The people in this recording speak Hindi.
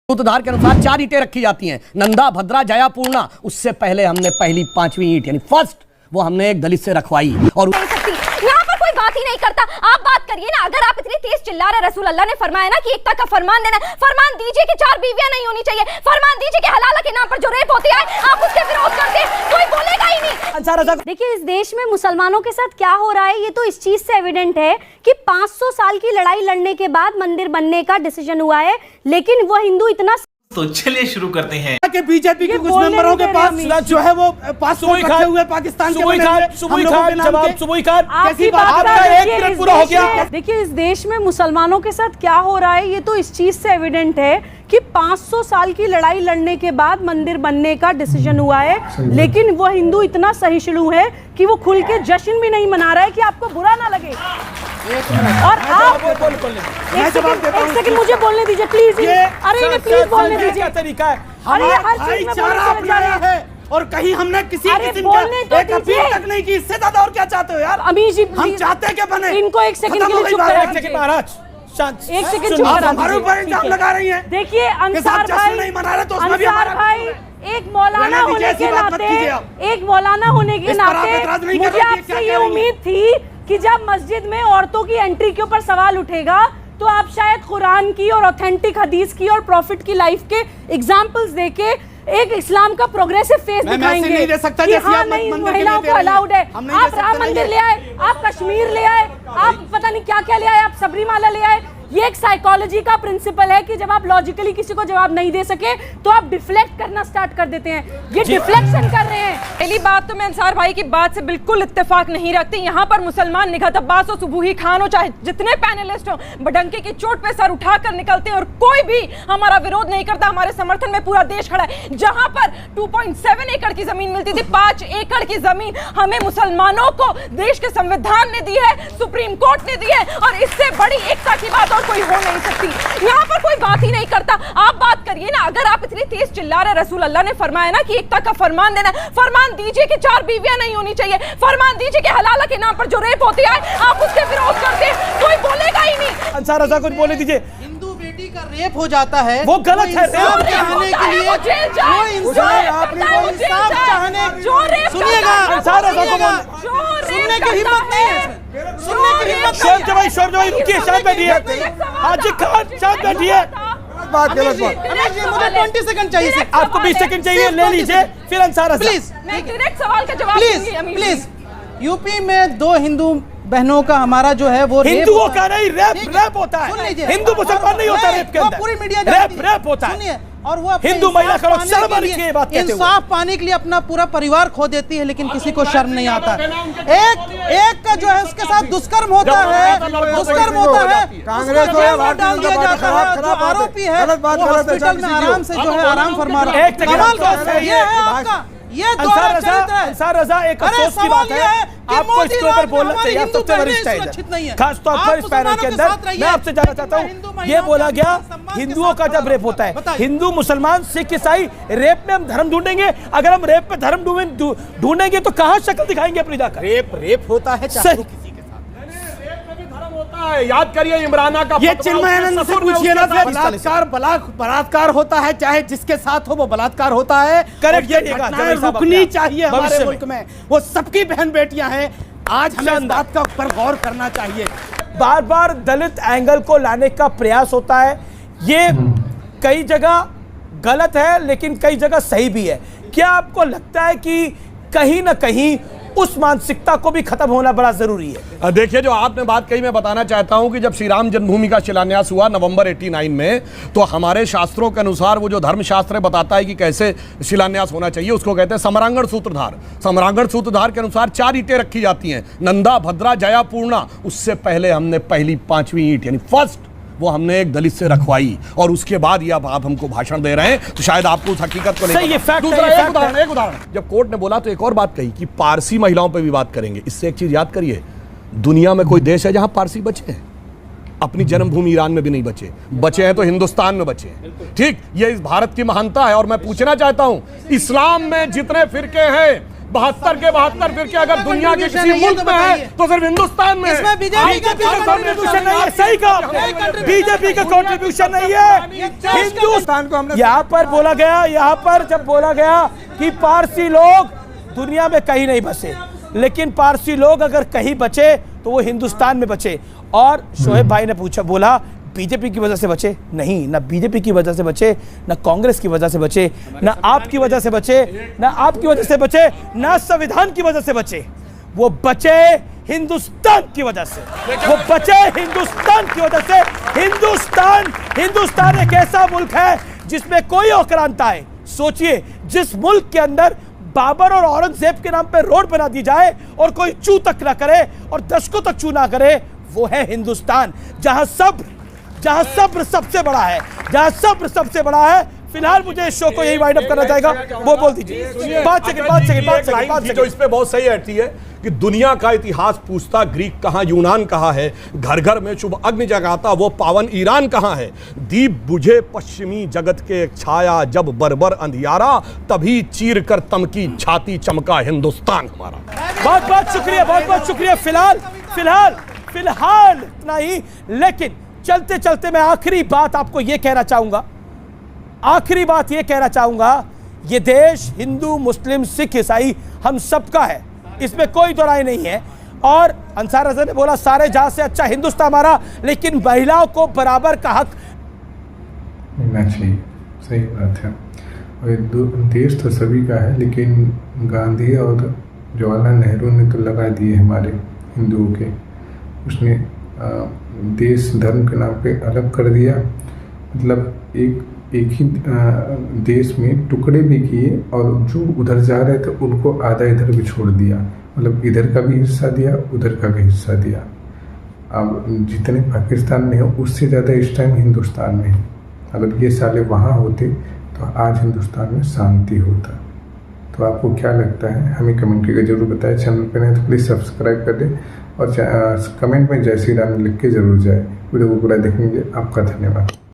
सूत्रधार के अनुसार 4 ईंटें रखी जाती हैं, नंदा, भद्रा, जया, पूर्णा। उससे पहले हमने पहली 5वीं ईंट यानी फर्स्ट वो हमने एक दलित से रखवाई। और यहाँ पर कोई बात ही नहीं करता। आप बात करिए ना, अगर आप इतनी तेज चिल्ला रहे, रसूल अल्लाह ने फरमाया ना कि एकता का फरमान देना, फरमान दीजिए कि 4 बीवियां नहीं होनी चाहिए, फरमान दीजिए कि हलाला के नाम पर जो रेप होती है आप उसके विरोध करते हैं, कोई बोलेगा ही नहीं। देखिए, इस देश में मुसलमानों के साथ क्या हो रहा है ये तो इस चीज से एविडेंट है कि 500 साल की लड़ाई लड़ने के बाद मंदिर बनने का डिसीजन हुआ है, लेकिन वो हिंदू इतना। तो चलिए शुरू करते हैं कि बीजेपी के कुछ मेंबरों के पास जो है वो पासपोर्ट रखे हुए पाकिस्तान के देखिए, इस देश में मुसलमानों के साथ क्या हो रहा है ये तो इस चीज से एविडेंट है कि 500 साल की लड़ाई लड़ने के बाद मंदिर बनने का डिसीजन हुआ है, लेकिन वो हिंदू इतना सहिष्णु है कि वो खुल के जश्न भी नहीं मना रहा है कि आपको बुरा ना लगे। और आप एक सेकंड मुझे बोलने दीजिए प्लीज। अरे इन्हें प्लीज बोलने दीजिए। क्या तरीका है? अरे हर चीज में बोलने है और कहीं हमने किसी किस्म का एक अपील तक नहीं की। इससे ज्यादा और क्या चाहते हो यार? अमीर जी, हम चाहते हैं क्या बने? इनको एक सेकंड के लिए चुप कराइए। एक सेकंड महाराज, एक सेकंड चुप कराइए। हमारे ऊपर इल्जाम लगा रही हैं। देखिए अंसार भाई, अंसार भाई एक मौलाना होने के नाते मुझे आपसे ये उम्मीद थी कि जब मस्जिद में औरतों की एंट्री के ऊपर सवाल उठेगा तो आप शायद कुरान की और ऑथेंटिक हदीस की और प्रॉफिट की लाइफ के एग्जाम्पल्स देके एक इस्लाम का प्रोग्रेसिव फेस दिखाएंगे। नहीं दे सकता कि हाँ नहीं, महिलाओं को अलाउड है। आप राम मंदिर ले आए, आप कश्मीर ले आए, आप पता नहीं क्या क्या ले आए, आप सबरीमाला ले आए। ये एक साइकोलॉजी का प्रिंसिपल है कि जब आप लॉजिकली किसी को जवाब नहीं दे सके तो आप डिफ्लेक्ट करना स्टार्ट कर देते हैं। ये डिफ्लेक्शन कर रहे हैं। पहली बात तो मैं अंसार भाई की बात से बिल्कुल इत्तेफाक नहीं रखती। यहाँ पर मुसलमान निगहत अब्बास हो, सुबूही खान हो, चाहे जितने पैनलिस्ट हो, बडंके की चोट पे सर उठाकर निकलते हैं और कोई भी हमारा विरोध नहीं करता। हमारे समर्थन में पूरा देश खड़ा है। जहां पर 2.7 एकड़ की जमीन मिलती थी, 5 एकड़ की जमीन हमें मुसलमानों को देश के संविधान ने दी है, सुप्रीम कोर्ट ने दी है, और इससे बड़ी एकता की बात कोई हो नहीं सकती। यहाँ पर कोई बात ही नहीं करता। आप बात करिए ना, अगर आप इतनी तेज चिल्ला रहे, रसूल अल्लाह ने फरमाया ना कि एकता का फरमान देना, फरमान दीजिए कि 4 बीवियां नहीं होनी चाहिए, फरमान दीजिए कि हलाला के नाम पर जो रेप होती है आप उसके विरोध करते हैं, कोई बोलेगा ही नहीं। अंसार रजा कुछ बोले दीजिए। हिंदू बेटी का रेप हो जाता है, वो गलत है। इंसाफ चाहने के लिए सुनिएगा, सुनने की हिम्मत नहीं है, सुनने की हिम्मत नहीं। शोर जवाई रुकिए, शांत बैठिए। हाजी खान शांत बैठिए। बात गलत बात। मुझे 20 सेकंड चाहिए। आपको 20 सेकंड चाहिए, ले लीजिए। फिर अंसार प्लीज, मैं डायरेक्ट सवाल का जवाब दूंगी। प्लीज, यूपी में 2 हिंदू बहनों का हमारा जो है वो हिंदुओं का नहीं, रेप होता है। हिंदू मुसलमान नहीं होता रेप के अंदर, पूरी मीडिया रेप होता है। सुनिए, और वो हिंदू महिला का शर्म आने की बात कहते हैं। इंसाफ पाने के लिए अपना पूरा परिवार खो देती है, लेकिन किसी को शर्म नहीं आता। एक का जो है उसके साथ दुष्कर्म होता है, कांग्रेस डाल दिया जाता है। जो आरोपी है वो हॉस्पिटल में आराम से जो है आराम फरमा रहा है। कमाल का ये है आपका, ये अंसार रजा एक अफसोस की बात है, आपको इसके ऊपर बोलना चाहिए। सबसे वरिष्ठ है, खास तौर पर इस पैनल के अंदर मैं आपसे जानना चाहता हूँ, ये बोला गया हिंदुओं का जब रेप होता है, हिंदू मुसलमान सिख ईसाई रेप में हम धर्म ढूंढेंगे। अगर हम रेप में धर्म ढूंढेंगे तो कहाँ शक्ल दिखाएंगे अपनी जाकर? रेप होता है चाहे किसी के साथ, रेप में भी धर्म होता है। याद करिए इमराना का, ये चिन्मयानंद से पूछिए ना। बलात्कार होता है, चाहे जिसके साथ हो वो बलात्कार होता है। करेक्ट, ये रुकनी चाहिए हमारे मुल्क में। वो सबकी बहन बेटियां हैं। आज हमें इस बात का पर गौर करना चाहिए। बार बार दलित एंगल को लाने का प्रयास होता है, ये कई जगह गलत है लेकिन कई जगह सही भी है। क्या आपको लगता है कि कहीं ना कहीं उस मानसिकता को भी खत्म होना बड़ा जरूरी है? देखिए, जो आपने बात कही, मैं बताना चाहता हूं कि जब श्री राम जन्मभूमि का शिलान्यास हुआ नवंबर 89 में, तो हमारे शास्त्रों के अनुसार वो जो धर्मशास्त्र बताता है कि कैसे शिलान्यास होना चाहिए, उसको कहते हैं समरांगण सूत्रधार। समरांगण सूत्रधार के अनुसार 4 ईंटें रखी जाती हैं, नंदा, भद्रा, जया, पूर्णा। उससे पहले हमने पहली 5वीं ईंट यानी फर्स्ट वो हमने एक दलित से रखवाई, और उसके बाद ये अब आप हमको भाषण दे रहे हैं, तो शायद आपको उस हकीकत को नहीं। एक उदाहरण, जब कोर्ट ने बोला तो एक और बात कही कि पारसी महिलाओं पे भी बात करेंगे। इससे एक चीज याद करिए, दुनिया में कोई देश है जहां पारसी बचे हैं? अपनी जन्मभूमि ईरान में भी नहीं बचे हैं तो हिंदुस्तान में बचे हैं। ठीक, ये इस भारत की महानता है। और मैं पूछना चाहता हूं, इस्लाम में जितने फिरके हैं 72 के 72 फिर क्या अगर दुनिया के किसी नहीं है मुल्क तो में है बताइए। तो सिर्फ हिंदुस्तान में है। इसमें बीजेपी का कंट्रीब्यूशन नहीं है, सही कहा आपने। बीजेपी का कंट्रीब्यूशन नहीं है। हिंदुस्तान को हमने यहाँ पर बोला गया, यहाँ पर जब बोला गया कि पारसी लोग दुनिया में कहीं नहीं बसे, लेकिन पारसी लोग अगर कहीं बचे तो वो हिंदुस्तान में बचे। और शोएब भाई ने बोला बीजेपी की वजह से बचे, नहीं, ना बीजेपी की वजह से बचे, ना कांग्रेस की वजह से बचे, ना आपकी वजह से बचे, ना आपकी वजह से बचे, ना संविधान की वजह से बचे। वो बचे हिंदुस्तान की वजह से, वो बचे हिंदुस्तान की वजह से। हिंदुस्तान एक ऐसा मुल्क है जिसमें कोई औकरांता है। सोचिए, जिस मुल्क के अंदर बाबर और औरंगजेब के नाम पे रोड बना दी जाए और कोई चू तक ना करे और दशकों तक चू ना करे, वो है हिंदुस्तान, जहां सब्र सबसे बड़ा है, जहां सब्र सबसे बड़ा है। फिलहाल मुझे इस शो को यही वाइंड अप करना चाहेगा। वो बोल दीजिए। 5 सेकंड जो इस पे बहुत सही रहती है कि दुनिया का इतिहास पूछता ग्रीक कहाँ, यूनान कहाँ है, घर घर में शुभ अग्नि जगाता वो पावन ईरान कहाँ है, दीप बुझे पश्चिमी जगत के छाया जब बरबर अंधियारा, तभी चीर कर तम की छाती चमका हिंदुस्तान हमारा। बहुत शुक्रिया। फिलहाल इतना ही। लेकिन चलते चलते मैं आखिरी बात ये कहना चाहूंगा, ये देश हिंदू, मुस्लिम, सिख, ईसाई हम सबका है, इसमें कोई दो राय नहीं है। और अंसार रज़ा ने बोला सारे जहां से अच्छा हिंदुस्तान हमारा, लेकिन महिलाओं को बराबर का हक मिलना चाहिए। सही बात है। और देश तो सभी का है, लेकिन गांधी और जवाहरलाल नेहरू ने तो लगा दिए हमारे हिंदुओं के। उसने देश धर्म के नाम पे अलग कर दिया। मतलब एक ही देश में टुकड़े भी किए और जो उधर जा रहे थे उनको आधा इधर भी छोड़ दिया। मतलब इधर का भी हिस्सा दिया, उधर का भी हिस्सा दिया। अब जितने पाकिस्तान में हो उससे ज़्यादा इस टाइम हिंदुस्तान में है। अगर ये साले वहाँ होते तो आज हिंदुस्तान में शांति होता। तो आपको क्या लगता है हमें कमेंट करके जरूर बताएं। चैनल पर नहीं तो प्लीज़ सब्सक्राइब कर दें और कमेंट में जय श्री राम लिख के जरूर जाए। वीडियो को पूरा देखने के लिए आपका धन्यवाद।